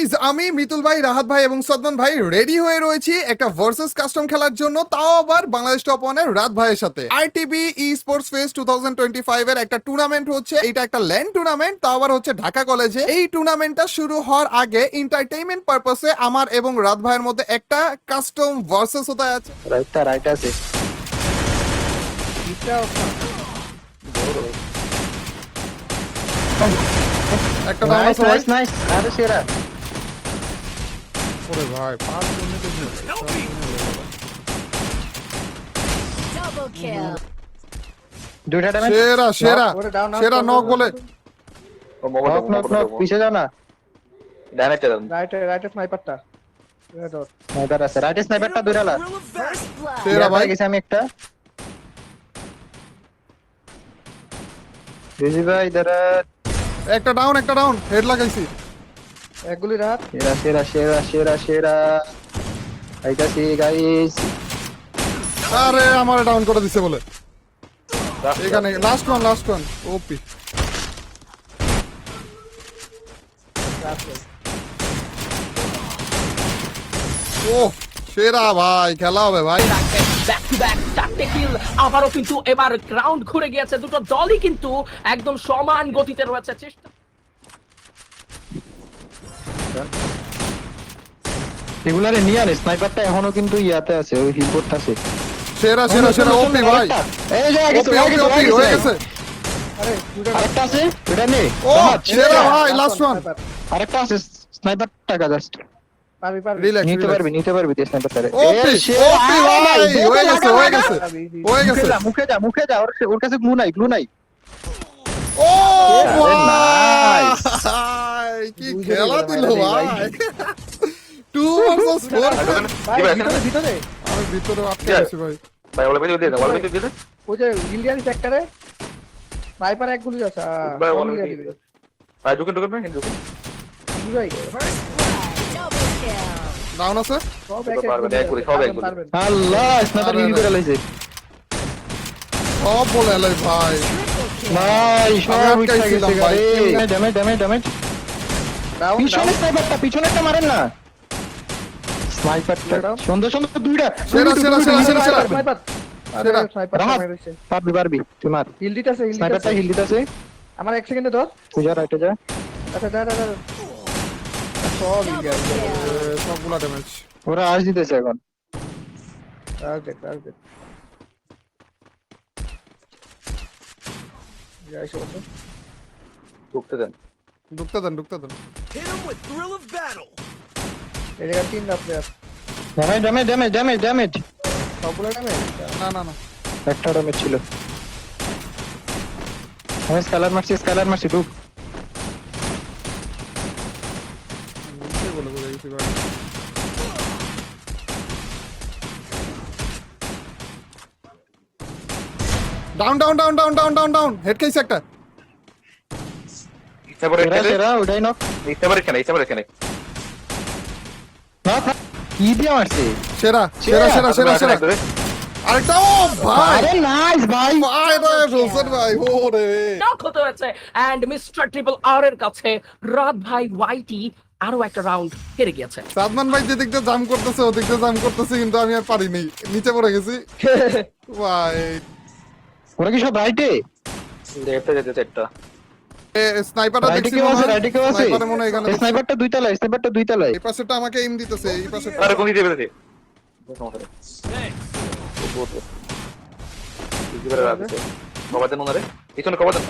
Guys, আমি মিতুল ভাই, রাহাত ভাই এবং সদমান ভাই রেডি হয়ে রয়েছি একটা ভার্সেস কাস্টম খেলার জন্য, তাও আবার বাংলাদেশ টপ ওয়ানের রাত ভাইয়ের সাথে। আইটিবি ই স্পোর্টস ফেস্ট 2025 এর একটা টুর্নামেন্ট হচ্ছে। এটা একটা ল্যান্ড টুর্নামেন্ট, তাও আবার হচ্ছে ঢাকা কলেজে। এই টুর্নামেন্টটা শুরু হওয়ার আগে এন্টারটেইনমেন্ট পারপাসে আমার এবং রাত ভাইয়ের মধ্যে একটা কাস্টম ভার্সেস হতে আছে। রাইট আছে একটা ডাউন আছে ভাই। নাইস আরে সেরা ওরে ভাই, 5 মিনিট Double kill. দুইটা ড্যামেজ সেরা সেরা সেরা নক বলে। নক পিছে যাও না ড্যামেজটা দেন। রাইটে স্নাইপারটা স্নাইপার আছে রাইটে স্নাইপারটা দুইরালা First blood. সেরা ভাই, গেছে আমি একটা দিদি ভাই ইদারা একটা ডাউন হেড লাগাইছি। একগুলি রাত সেরা সেরা সেরা সেরা সেরা আইতাছি গাইস আরে আমার ডাউন করে দিছে বলে। এখানে লাস্ট ওয়ান ওপি। ও সেরা ভাই, খেলা হবে ভাই। ব্যাক টু ব্যাক 4টে কিল। আবারও কিন্তু এবার গ্রাউন্ড ঘুরে গিয়েছে, দুটো দলই কিন্তু একদম সমান গতিতে রয়েছে। চেষ্টা এগুলারে নিয়ে আরে স্নাইপারটা এখনো কিন্তু ইয়াতে আছে ওই হিলবোর্ড আছে সেরা ওপি ভাই। এই যে ওপি হয়ে গেছে। আরেকটা আছে এটা নে ও সেরা ভাই, লাস্ট ওয়ান। আরেকটা আছে স্নাইপারটা জাস্ট পারবি রিল্যাক্স নিতে পারবি দিয়ে স্নাইপারটারে ওপি ভাই, হয়ে গেছে। মুখে যা ওর কাছে গ্লু নাই ও ভাই, Nice. কি খেলা দিল ভাই। 2 ভার্সেস 4। ভিতরে আমি ভিতরে আটকে গেছি ভাই। ভাই ওলা পেয়ে দিয়ে দাও, ওলা পেয়ে দিয়ে দাও। ওই যে ইন্ডিয়ান সেক্টরে স্নাইপার একগুলি আছে ভাই ওলা পেয়ে দিয়ে দাও। ভাই ঢুকেন ভাই, ঢুকেন। ভাই First blood. Double kill. Down আছে। সব পারবেন, একগুলি, সব একগুলি। পারবেন আল্লাহ স্নাইপার হিল করে লাইছে সব বলে এলাই ভাই। ভাই সব আমি উঠে আটকাইছিলাম গেছে ভাই। ভাই ড্যামেজ ডাউন পিছনেরটা মারেন না স্নাইপারটা Down. সুন্দর দুইটা সেরা স্নাইপার আরে সেরা। স্নাইপার রাহাত। মেরেছে পারবি তুই মার হিল দিতেছে স্নাইপারটা হিল দিতেছে আমার 1 সেকেন্ডে ধর তুই যা রাইটে যা আচ্ছা দাঁড়া সব ইন্ডিয়ান সবগুলা ড্যামেজ। ওরা আজ দিতেছে এখন টার্গেট যাই সব ঢুকতে দেন। ঢুকতে দেন। এই জায়গা 3 রাত প্লেয়ার ড্যামেজ সবগুলো নামে না একটা ড্যামেজ ছিল আমি স্কালার মারছি ঢুক নিচে বলে গেছি ভাই। ডাউন হেড কেস একটা। ইস্তাবরে খেলে, সেরা ওটাই নক ইস্তাবরে খেলে। কি দিয়ে মারছে সেরা আরেকটা। ও ভাই, আরে নাইস ভাই ভাই রে হোসেন ভাই, ওরে নক হতে হয়েছে এন্ড মিস্টার ট্রিপল আর এর কাছে রাত ভাই ওয়াইটি আরো একটা রাউন্ড হেরে গিয়েছে। সাদমান ভাই যেদিক দিয়ে জাম করতেছে ওদিক দিয়ে জাম করতেছে, কিন্তু আমি আর পারিনি, নিচে পড়ে গেছি ভাই। ওরা কি সব রাইটে লেফটে যেতে একটা। স্নাইপারটা রাইটে দেখছি কেউ আছে স্নাইপারে মনে হয় এখানে। স্নাইপারটা দুই তলায় এই পাশেটা আমাকে এম দিতেছে, এই পাশে আরে কোন দিকে বেরোতে? সমস্যা নেই। কি করে রাখছে? কভার দেন ওনারে। পিছনে কভার দেন।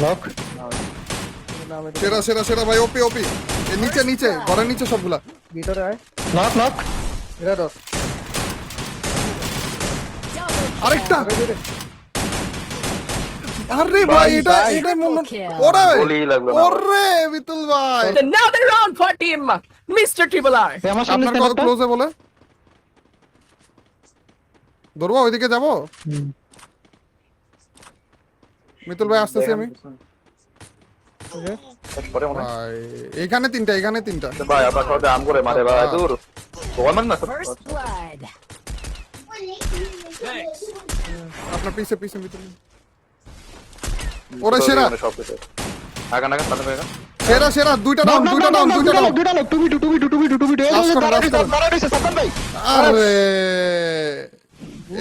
নক সেরা ভাই, ওপি এই নিচে ঘরের নিচে সবগুলা। ভিতরে আয় নক এটা ধর আরেকটা। আরে ভাই, এটা মনে ওরে গুলি লাগলো না। ওরে বিতুল ভাই, Another round for team Mr. Triple R. আমার সামনে আপনার কত ক্লোজে বলে ধরবো, ওইদিকে যাবো। মিতুল ভাই আসতেছি আমি পরে মনে হয়। ভাই। এখানে তিনটা। ভাই আপনার সাথে আম করে মারে ভাই, দূর। গোয়াল না। First blood. আপনার পিছে মিতুল। ওরে সেরা সব কিছু আগা নাগা সামনে বেগা সেরা সেরা দুইটা ডাউন দুইটা ডাউন দুটা লোক টুবি Last করো, last করো। সাতন ভাই আরে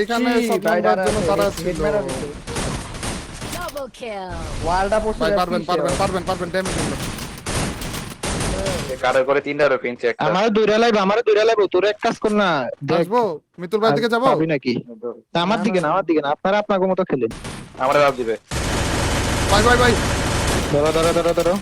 এখানে বুঝছি, সদমান ভাই, ভাইয়ের জন্য তারা হেড ছিল মেরা দিছে। Double kill. ওয়ালটা পড়ছে ভাই রে, পারবেন পিছে। পারবেন পারবেন পারবেন ড্যামেজ হলো কারে করে তিনটা রে পেঞ্চে একটা আমার দুইটা লাইভ তোর এক কাজ কর না দেখ আসবো মিতুল ভাই দিকে যাবো পাবি নাকি তা আমার দিকে না আপনারা আপনার মতো খেলেন আমরা রাত দিবে ভাই ভাই ভাই ধরো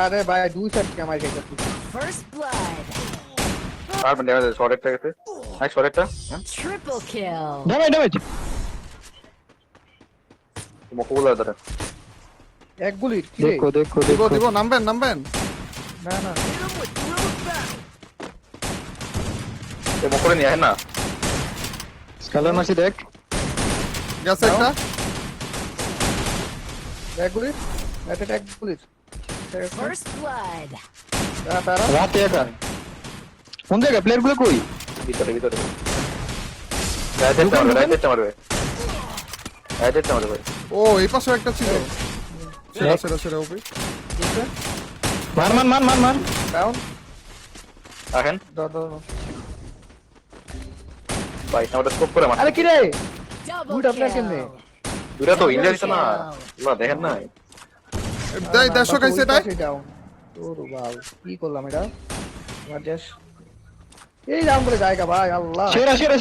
আরে ভাই দুই সাইড ক্যামেরা খাইতাছি First blood. পারবেন ড্যামেজ শর্ট একটা গেছে হ্যাঁ শর্ট একটা Triple kill. ড্যামেজ মকুল ধরে এক গুলি কি রে? দেখো দিব দিব নামবেন নামবেন না না এ মকুলে নিয়ে না স্কালার মাসি দেখ গেছে একটা এক গুলি এটা এক গুলি First blood. তারা রাতে একা কোন জায়গা প্লেয়ার গুলো কই ভিতরে রাইটেরটা মারবে ও এই পাশে একটা ছিল সেরা সেরা সেরা ওপি মার ডাউন আহেন দাও ভাই আমাদের স্কোপ করে মার আরে কি রে Double Good আপনার কেমনে? kill. দুটা তো ইন্ডিয়া দিছে না না দেখেন না দেয় 150 খাইছে এটাই ডাউন ওর বাল কি করলাম এটা আমার জাস্ট এই রাউন্ড করে জায়গা ভাই আল্লাহ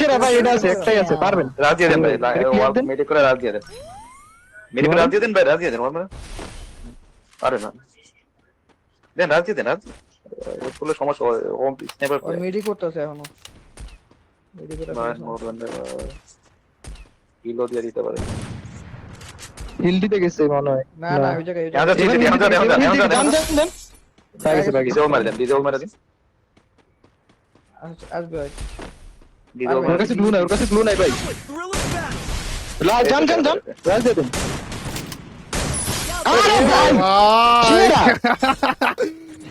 সেরা ভাই এটা আছে একটাই আছে পারবেন রাত দিয়ে দেন ভাই Clear দেন। মেডিকেল করে রাত দিয়ে দেন মেডিকেল রাত দিয়ে দেন ভাই রাত দিয়ে দেন আমরা আরে না দেন রাত দিয়ে দেন রাত বলে সমস্যা হোম স্নাইপার ওই মেডি করতেছে এখনো মেডি করে বাস মোর বন্ধে কিলো দিয়ে দিতে পারে হিল দিতে গেছে মনে হয় না না ওই জায়গায় यहाँ जा দেন ডিজেল মার দেন ডিজেল মার দেন আসবে ভাই ডিজেল ওর কাছে গ্লু নাই ভাই জান রাজ দে দেন আরে ভাই সেরা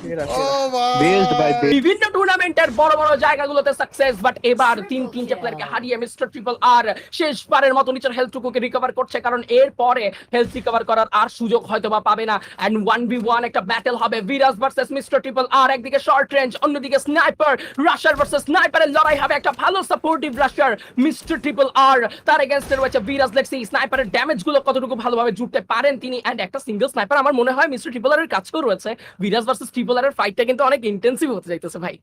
সেরা ও ভাই বেস্ট ভাই বিভিন্ন টুর্নামেন্টের বড় বড় জায়গাগুলোতে সাকসেস বাট এবার তিনটে প্লেয়ারকে হারিয়ে মিস্টার ট্রিপল আর শেষবারের মতো নিচের হেলথটুকুকে রিকভার করছে কারণ এরপরে হেলথ রিকভার করার আর সুযোগ হয়তো বা পাবে না এন্ড 1v1 একটা ব্যাটল হবে ভিরাজ ভার্সেস মিস্টার ট্রিপল আর একদিকে শর্ট রেঞ্জ অন্যদিকে স্নাইপার রাশার ভার্সেস স্নাইপারের লড়াই হবে একটা ভালো সাপোর্টিভ রাশার মিস্টার ট্রিপল আর তার এগেইনস্টে রয়েছে ভিরাজ লেক্সি স্নাইপারের ড্যামেজ গুলো কতটুকু ভালোভাবে জুড়তে পারেন তিনি এন্ড একটা সিঙ্গেল স্নাইপার আমার মনে হয় মিস্টার ট্রিপল আর এর কাছেও রয়েছে ভিরাজ ভার্সেস ট্রিপল আর এর ফাইটটা কিন্তু অনেক ইন্টেন্সিভ হতে যাইতেছে ভাই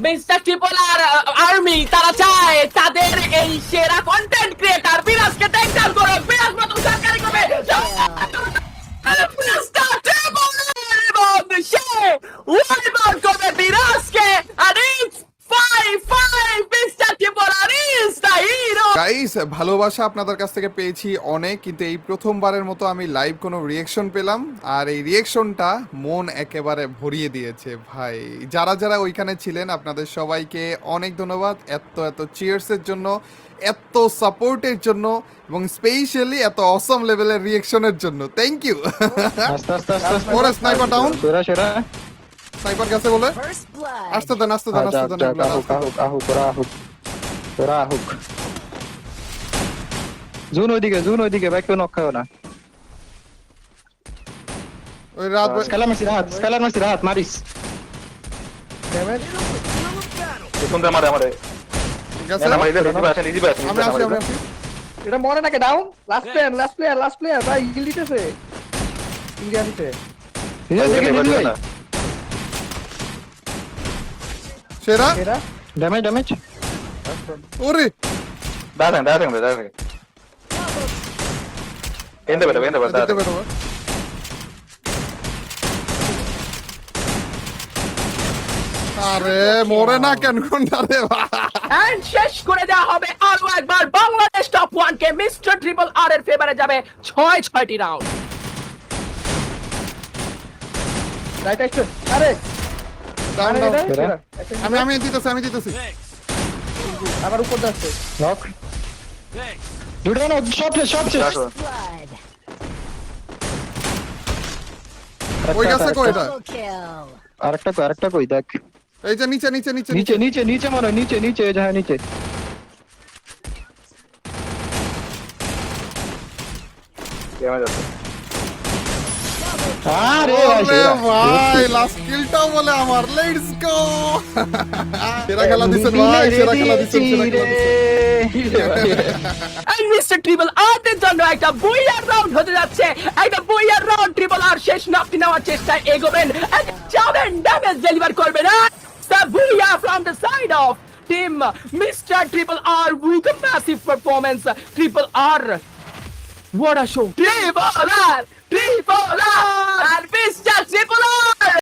মিস্টার ট্রিপল আর আর্মি তারা চায় তাদের এই সেরা কন্টেন্ট ক্রিয়েটর বিরাজকে টেক ডাউন করে বিরাজ মতো সরকারি করবে মিস্টার ট্রিপল এবং সে ওয়ান করবে বিরাজকে আর it's 5-5 mister triple R is the hero guys ভালোবাসা আপনাদের কাছ থেকে পেয়েছি অনেক কিন্তু এই প্রথমবারের মতো আমি লাইভ কোনো রিয়েকশন পেলাম আর এই রিয়েকশনটা মন একেবারে ভরিয়ে দিয়েছে ভাই যারা যারা ওইখানে ছিলেন আপনাদের সবাইকে অনেক ধন্যবাদ এত চিয়ার্সের জন্য এত সাপোর্টের জন্য এবং স্পেশালি এত অসম লেভেলের রিয়েকশনের জন্য থ্যাংক ইউ আস্তে ওরা স্নাইপার ডাউন সেরা স্নাইপার গেছে বলে First blood. আসতে দেন তোরা হুক জুন ওইদিকে ভাই কেউ নক খাও না ওই রাত স্কালার মাসি রাত মারিস ড্যামেজ কোন দে আমারে গেছে না আমার ইজি বাস আমি আসি এটা মরে নাকি ডাউন লাস্ট প্লেয়ার ভাই হিল দিতেছে ইন্ডিয়া দিতে সেরা সেরা ড্যামেজ ওরে দাঁড়ান এন্ড বেটা দেখতে পেতো আরে মরে না কেন কোনটা রে এন্ড শেষ করে দেওয়া হবে আরো একবার বাংলাদেশ টপ 1 কে মিস্টার ট্রিপল আর এর ফেভারে যাবে 6টি রাউন্ড রাইট অ্যাকশন আরে ডাউন আরে এটা ডাউন সেরা। আমি দিতেছি আবার উপর যাচ্ছে নক দুটো না সব শেষ Blood. ওই গেছে কই এটা Double kill. আরেকটা কই দেখ এই যে নিচে নিচে মনে হয় নিচে যাহা নিচে ড্যামেজ আছে আরে ওরে ভাই লাস্ট কিলটাও বলে আমার, লেটস গো। সেরা খেলা দিছেন ভাই, সেরা খেলা দিছেন, সেরা খেলা দিছেন। And Mr. Triple R দের জন্য একটা বুইয়ার রাউন্ড হতে যাচ্ছে, একটা বুইয়ার রাউন্ড। ট্রিপল আর শেষ নকটি নেওয়ার চেষ্টায় এগোবেন, যাবেন, ড্যামেজ ডেলিভার করবেন। The booyah from the side of team Mr. Triple R with a massive performance. Triple R, what a show! Triple R, and Mr. Triple R.